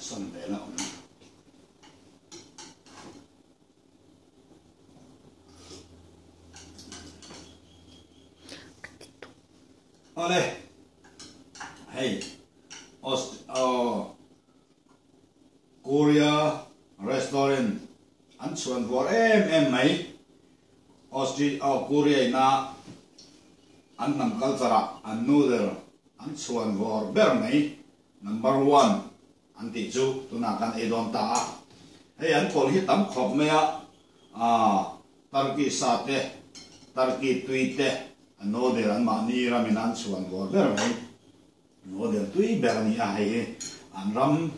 son về là ole hey Korea restaurant an chuan vor em mai Korea na an nam culture an noodle an chuan vor ber mai number 1 an ti chu tuna kan edon ta hey an kol hi tam khop me turkey sate turkey tuite an noodle an ma ni ramin an chuan vor ber mai noodle tui ber ni a hei an ram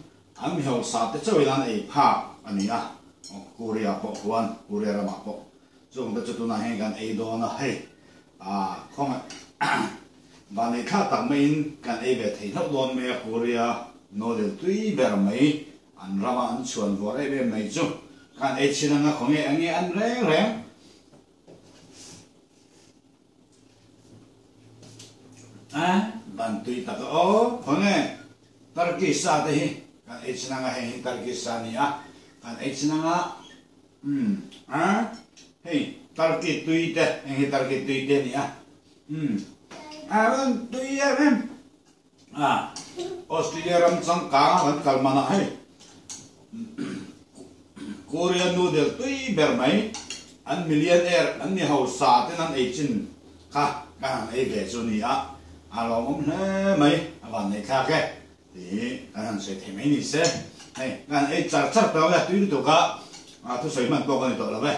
an mi ho sate choilan ei pha ani a Korea po kuan Korea rama po chung ta chu tuna hen kan edon a hei khong và này khác tặng mình cần ai về thấy nó luôn mẹ Korea nó đều tùy về mấy anh ra mà anh chuẩn vào đây về mấy chút cần ai chỉ là không nghe anh rẻ rẻ bạn tùy ta không nghe Turkey sa thì cần ai chỉ là hay Turkey sa này cần ai chỉ là hey Turkey tùy thế hay Turkey tùy thế này tùy em Australia ram sang cá vẫn kalmana hay Korean noodle tùy ber mấy anh millionaire anh ni hậu sa tên anh ấy chín cả anh ấy về chỗ này lòng ông mấy bạn này khác cái thì anh sẽ thấy mấy ni sẽ hay anh ấy chặt chặt đâu là tùy được cả tôi say mình có cái này tốt là vậy